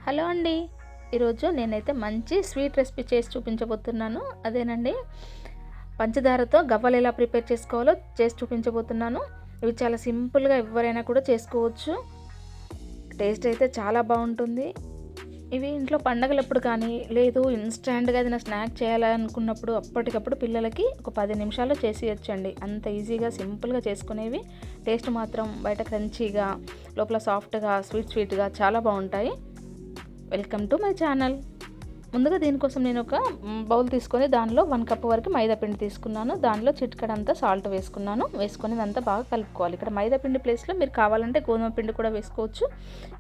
Hello అండి. ఈరోజు నేనైతే మంచి స్వీట్ రెసిపీ చేసి చూపించబోతున్నాను. అదేనండి, పంచదారతో గవ్వలు ఎలా ప్రిపేర్ చేసుకోవాలో చేసి చూపించబోతున్నాను. ఇవి చాలా సింపుల్గా ఎవరైనా కూడా చేసుకోవచ్చు. టేస్ట్ అయితే చాలా బాగుంటుంది. ఇవి ఇంట్లో పండగలప్పుడు కానీ, లేదు ఇన్స్టాంట్గా ఏదైనా స్నాక్ చేయాలనుకున్నప్పుడు అప్పటికప్పుడు పిల్లలకి ఒక 10 నిమిషాల్లో చేసి ఇవ్వచ్చండి. అంత ఈజీగా సింపుల్గా చేసుకునేవి. టేస్ట్ మాత్రం బయట క్రంచీగా, లోపల సాఫ్ట్గా, స్వీట్గా చాలా బాగుంటాయి. Welcome to my channel. ముందుగా దీనికోసం నేను ఒక బౌల్ తీసుకొని దానిలో 1 కప్ వరకు మైదా పిండి తీసుకున్నాను. దానిలో చిటికెడంతా సాల్ట్ వేసుకొని ఇదంతా బాగా కలుపుకోవాలి. ఇక్కడ మైదా పిండి ప్లేస్లో మీరు కావాలంటే గోధుమ పిండి కూడా వేసుకోవచ్చు.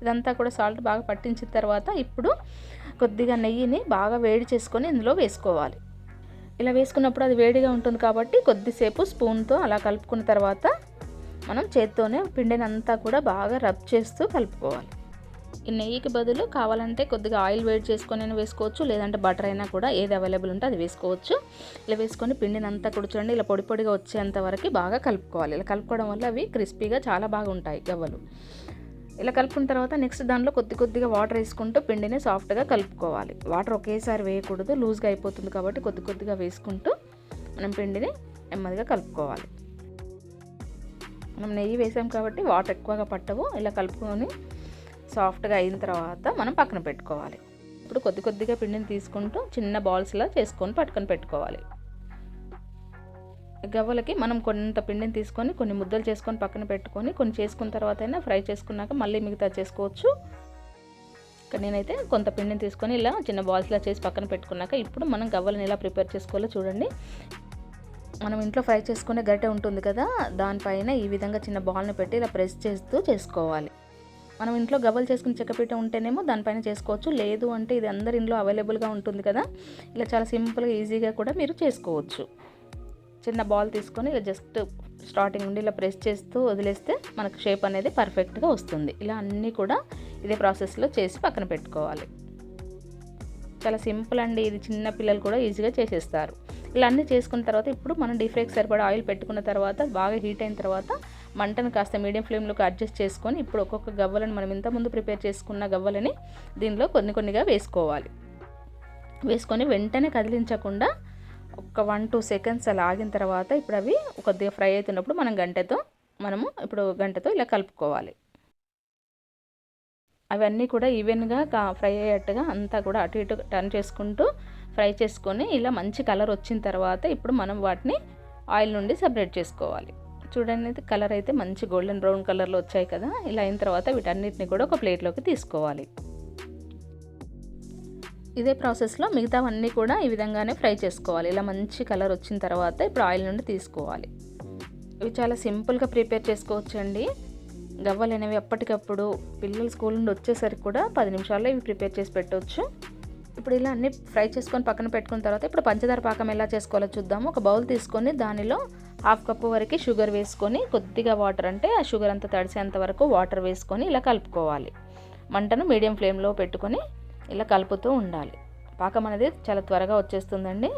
ఇదంతా కూడా సాల్ట్ బాగా పట్టించిన తర్వాత ఇప్పుడు కొద్దిగా నెయ్యిని బాగా వేడి చేసుకొని ఇందులో వేసుకోవాలి. ఇలా వేసుకున్నప్పుడు అది వేడిగా ఉంటుంది కాబట్టి కొద్దిసేపు స్పూన్తో అలా కలుపుకున్న తర్వాత మనం చేత్తోనే పిండిని అంతా కూడా బాగా రబ్ చేస్తూ కలుపుకోవాలి. ఈ నెయ్యికి బదులు కావాలంటే కొద్దిగా ఆయిల్ వేడి చేసుకొని వేసుకోవచ్చు, లేదంటే బటర్ అయినా కూడా ఏది అవైలబుల్ ఉంటే అది వేసుకోవచ్చు. ఇలా వేసుకొని పిండిని అంతా కూర్చోండి, ఇలా పొడి పొడిగా వచ్చేంత వరకు బాగా కలుపుకోవాలి. ఇలా కలుపుకోవడం వల్ల అవి క్రిస్పీగా చాలా బాగుంటాయి గవ్వలు. ఇలా కలుపుకున్న తర్వాత నెక్స్ట్ దానిలో కొద్దిగా వాటర్ వేసుకుంటూ పిండిని సాఫ్ట్గా కలుపుకోవాలి. వాటర్ ఒకేసారి వేయకూడదు, లూజ్గా అయిపోతుంది కాబట్టి కొద్దిగా వేసుకుంటూ మనం పిండిని నెమ్మదిగా కలుపుకోవాలి. మనం నెయ్యి వేసాం కాబట్టి వాటర్ ఎక్కువగా పట్టవు. ఇలా కలుపుకొని సాఫ్ట్గా అయిన తర్వాత మనం పక్కన పెట్టుకోవాలి. ఇప్పుడు కొద్దిగా పిండిని తీసుకుంటూ చిన్న బాల్స్లా చేసుకొని పట్టుకొని పెట్టుకోవాలి. గవ్వలకి మనం కొంత పిండిని తీసుకొని కొన్ని ముద్దలు చేసుకొని పక్కన పెట్టుకొని కొన్ని చేసుకున్న తర్వాత అయినా ఫ్రై చేసుకున్నాక మళ్ళీ మిగతా చేసుకోవచ్చు. ఇక్కడ నేనైతే కొంత పిండిని తీసుకొని ఇలా చిన్న బాల్స్లా చేసి పక్కన పెట్టుకున్నాక ఇప్పుడు మనం గవ్వలను ఎలా ప్రిపేర్ చేసుకోవాలో చూడండి. మనం ఇంట్లో ఫ్రై చేసుకునే గరిటె ఉంటుంది కదా, దానిపైన ఈ విధంగా చిన్న బాల్ని పెట్టి ఇలా ప్రెస్ చేస్తూ చేసుకోవాలి. మనం ఇంట్లో గవ్వలు చేసుకుని చెక్కపీట ఉంటేనేమో దానిపైన చేసుకోవచ్చు, లేదు అంటే ఇది అందరి ఇంట్లో అవైలబుల్గా ఉంటుంది కదా, ఇలా చాలా సింపుల్గా ఈజీగా కూడా మీరు చేసుకోవచ్చు. చిన్న బాల్ తీసుకొని ఇలా జస్ట్ స్టార్టింగ్ నుండి ఇలా ప్రెస్ చేస్తూ వదిలేస్తే మనకు షేప్ అనేది పర్ఫెక్ట్గా వస్తుంది. ఇలా అన్నీ కూడా ఇదే ప్రాసెస్లో చేసి పక్కన పెట్టుకోవాలి. చాలా సింపుల్ అండి, ఇది చిన్న పిల్లలు కూడా ఈజీగా చేసేస్తారు. ఇలా అన్నీ చేసుకున్న తర్వాత ఇప్పుడు మనం డీప్ ఫ్రైకి సరిపడా ఆయిల్ పెట్టుకున్న తర్వాత బాగా హీట్ అయిన తర్వాత మంటను కాస్త మీడియం ఫ్లేమ్లోకి అడ్జస్ట్ చేసుకొని ఇప్పుడు ఒక్కొక్క గవ్వలను మనం ఇంతకుముందు ప్రిపేర్ చేసుకున్న గవ్వలని దీనిలో కొన్నిగా వేసుకోవాలి. వేసుకొని వెంటనే కదిలించకుండా ఒక 1-2 సెకండ్స్ అలా ఆగిన తర్వాత ఇప్పుడు అవి కొద్దిగా ఫ్రై అవుతున్నప్పుడు మనము గంటతో ఇలా కలుపుకోవాలి. అవన్నీ కూడా ఈవెన్గా ఫ్రై అయ్యేట్టుగా అంతా కూడా అటు ఇటు టర్న్ చేసుకుంటూ ఫ్రై చేసుకొని ఇలా మంచి కలర్ వచ్చిన తర్వాత ఇప్పుడు మనం వాటిని ఆయిల్ నుండి సపరేట్ చేసుకోవాలి. చూడండి, కలర్ అయితే మంచి గోల్డెన్ బ్రౌన్ కలర్లో వచ్చాయి కదా. ఇలా అయిన తర్వాత వీటన్నిటిని కూడా ఒక ప్లేట్లోకి తీసుకోవాలి. ఇదే ప్రాసెస్లో మిగతావన్నీ కూడా ఈ విధంగానే ఫ్రై చేసుకోవాలి. ఇలా మంచి కలర్ వచ్చిన తర్వాత ఇప్పుడు ఆయిల్ నుండి తీసుకోవాలి. ఇవి చాలా సింపుల్గా ప్రిపేర్ చేసుకోవచ్చు అండి. గవ్వలు అనేవి అప్పటికప్పుడు పిల్లలు స్కూల్ నుండి వచ్చేసరికి కూడా 10 నిమిషాల్లో ఇవి ప్రిపేర్ చేసి పెట్టవచ్చు. ఇప్పుడు ఇలా అన్నీ ఫ్రై చేసుకొని పక్కన పెట్టుకున్న తర్వాత ఇప్పుడు పంచదార పాకం ఎలా చేసుకోవాలో చూద్దాము. ఒక బౌల్ తీసుకొని దానిలో 1/2 కప్పు వరకు షుగర్ వేసుకొని కొద్దిగా వాటర్, అంటే ఆ షుగర్ అంతా తడిసేంత వరకు వాటర్ వేసుకొని ఇలా కలుపుకోవాలి. మంటను మీడియం ఫ్లేమ్లో పెట్టుకొని ఇలా కలుపుతూ ఉండాలి. పాకం అనేది చాలా త్వరగా వచ్చేస్తుందండి.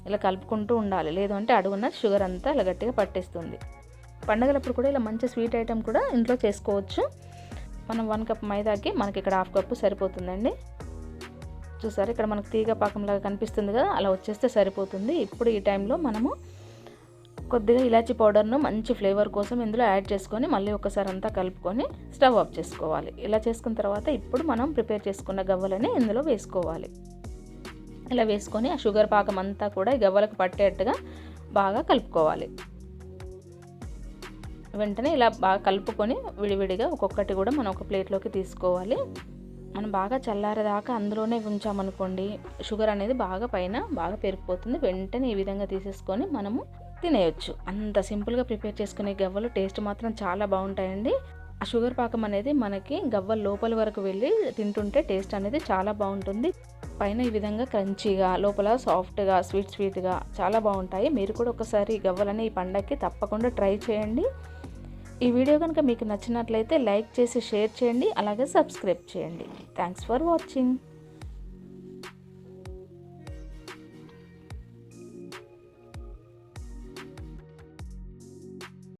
ఇలా కలుపుకుంటూ ఉండాలి, లేదు అంటే అడుగున షుగర్ అంతా ఇలా గట్టిగా పట్టేస్తుంది. పండగలప్పుడు కూడా ఇలా మంచి స్వీట్ ఐటెం కూడా ఇంట్లో చేసుకోవచ్చు. మనం 1 కప్ మైదాకి మనకి ఇక్కడ 1/2 కప్పు సరిపోతుందండి. చూసారు, ఇక్కడ మనకు తీగ పాకంలాగా కనిపిస్తుంది కదా, అలా వచ్చేస్తే సరిపోతుంది. ఇప్పుడు ఈ టైంలో మనము కొద్దిగా ఇలాచీ పౌడర్ను మంచి ఫ్లేవర్ కోసం ఇందులో యాడ్ చేసుకొని మళ్ళీ ఒకసారి అంతా కలుపుకొని స్టవ్ ఆఫ్ చేసుకోవాలి. ఇలా చేసుకున్న తర్వాత ఇప్పుడు మనం ప్రిపేర్ చేసుకున్న గవ్వలని ఇందులో వేసుకోవాలి. ఇలా వేసుకొని ఆ షుగర్ పాకం అంతా కూడా ఈ గవ్వలకు పట్టేట్టుగా బాగా కలుపుకోవాలి. వెంటనే ఇలా బాగా కలుపుకొని విడివిడిగా ఒక్కొక్కటి కూడా మనం ఒక ప్లేట్లోకి తీసుకోవాలి. మనం బాగా చల్లారేదాకా అందులోనే ఉంచామనుకోండి, షుగర్ అనేది పైన బాగా పెరిగిపోతుంది. వెంటనే ఈ విధంగా తీసేసుకొని మనము తినేయచ్చు. అంత సింపుల్గా ప్రిపేర్ చేసుకునే గవ్వలు టేస్ట్ మాత్రం చాలా బాగుంటాయండి. ఆ షుగర్ పాకం అనేది మనకి గవ్వల లోపల వరకు వెళ్ళి తింటుంటే టేస్ట్ అనేది చాలా బాగుంటుంది. పైన ఈ విధంగా క్రంచీగా, లోపల సాఫ్ట్గా, స్వీట్గా చాలా బాగుంటాయి. మీరు కూడా ఒకసారి గవ్వలని ఈ పండగకి తప్పకుండా ట్రై చేయండి. ఈ వీడియో కనుక మీకు నచ్చినట్లయితే లైక్ చేసి షేర్ చేయండి, అలాగే సబ్స్క్రైబ్ చేయండి. Thanks for watching.